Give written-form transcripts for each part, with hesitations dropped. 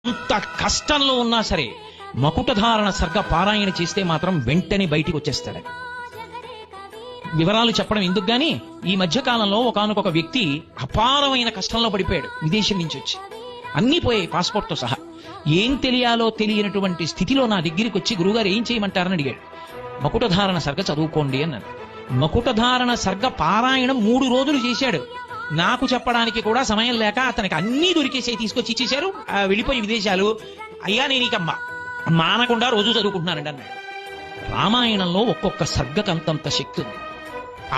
అంత కష్టంలో ఉన్నా సరే మకుటధారణ సర్గ పారాయణ చేస్తే మాత్రం వెంటనే బయటికి వచ్చేస్తాడు. వివరాలు చెప్పడం ఎందుకు గాని, ఈ మధ్య కాలంలో ఒకానొక వ్యక్తి అపారమైన కష్టంలో పడిపోయాడు. విదేశం నుంచి వచ్చి అన్నీ పోయాయి, పాస్పోర్ట్ తో సహా. ఏం తెలియాలో తెలియనటువంటి స్థితిలో నా దగ్గరికి వచ్చి గురుగారు ఏం చేయమంటారని అడిగాడు. మకుటధారణ సర్గ చదువుకోండి అన్నాను. మకుటధారణ సర్గ పారాయణం 3 రోజులు చేశాడు. నాకు చెప్పడానికి కూడా సమయం లేక అతనికి అన్నీ దొరికేసాయి, తీసుకొచ్చి ఇచ్చేశారు. వెళ్ళిపోయి విదేశాలు. అయ్యా నేను ఇక మానకుండా రోజు చదువుకుంటున్నానండి అన్నాడు. రామాయణంలో ఒక్కొక్క సర్గకంతంత శక్తి ఉంది.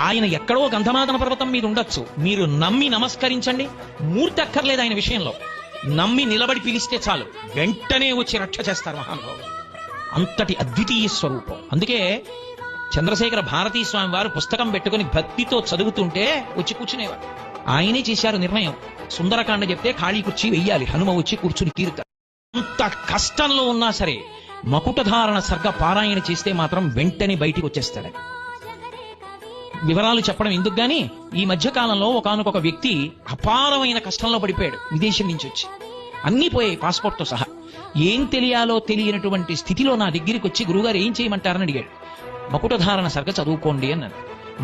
ఆయన ఎక్కడో గంధమాదన పర్వతం మీద ఉండొచ్చు, మీరు నమ్మి నమస్కరించండి, మూర్తి అక్కర్లేదు ఆయన విషయంలో. నమ్మి నిలబడి పిలిస్తే చాలు, వెంటనే వచ్చి రక్ష చేస్తారు మహానుభావుడు. అంతటి అద్వితీయ స్వరూపం. అందుకే చంద్రశేఖర భారతీ స్వామి వారు పుస్తకం పెట్టుకుని భక్తితో చదువుతుంటే వచ్చి కూర్చునేవారు. ఆయనే చేశారు నిర్ణయం. సుందరకాండ చెప్తే ఖాళీ కుర్చీ వెయ్యాలి, హనుమ వచ్చి కూర్చుని కీర్త. అంత కష్టంలో ఉన్నా సరే మకుటధారణ సర్గ పారాయణ చేస్తే మాత్రం వెంటనే బయటికి వచ్చేస్తాడు. వివరాలు చెప్పడం ఎందుకు గాని, ఈ మధ్య కాలంలో ఒకానొక వ్యక్తి అపారమైన కష్టంలో పడిపోయాడు. విదేశం నుంచి వచ్చి అన్నీ పోయాయి, పాస్పోర్ట్ తో సహా. ఏం తెలియాలో తెలియనటువంటి స్థితిలో నా దగ్గరికి వచ్చి గురుగారు ఏం చేయమంటారని అడిగాడు. మకుటధారణ సర్గ చదువుకోండి అన్నాను.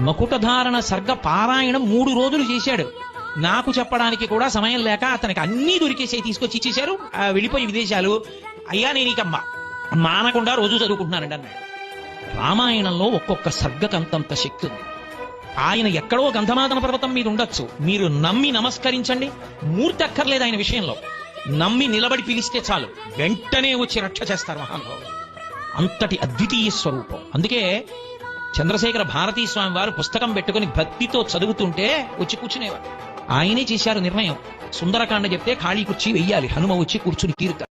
మకుటధారణ సర్గ పారాయణం 3 రోజులు చేశాడు. నాకు చెప్పడానికి కూడా సమయం లేక అతనికి అన్నీ దొరికేసాయి, తీసుకొచ్చి ఇచ్చేశారు. వెళ్ళిపోయి విదేశాలు. అయ్యా నేను ఇక మానకుండా రోజు చదువుకుంటున్నానండి అన్నాడు. రామాయణంలో ఒక్కొక్క సర్గకంతంత శక్తి ఉంది. ఆయన ఎక్కడో గంధమాదన పర్వతం మీద ఉండొచ్చు, మీరు నమ్మి నమస్కరించండి, మూర్తి అక్కర్లేదు ఆయన విషయంలో. నమ్మి నిలబడి పిలిస్తే చాలు, వెంటనే వచ్చి రక్ష చేస్తారు మహానుభావుడు. అంతటి అద్వితీయ స్వరూపం. అందుకే చంద్రశేఖర భారతీ స్వామి వారు పుస్తకం పెట్టుకుని భక్తితో చదువుతుంటే వచ్చి కూర్చునేవారు. ఆయనే చేశారు నిర్ణయం. సుందరకాండ చెప్తే ఖాళీ కుర్చీ వెయ్యాలి, హనుమ వచ్చి కూర్చుని కీర్త.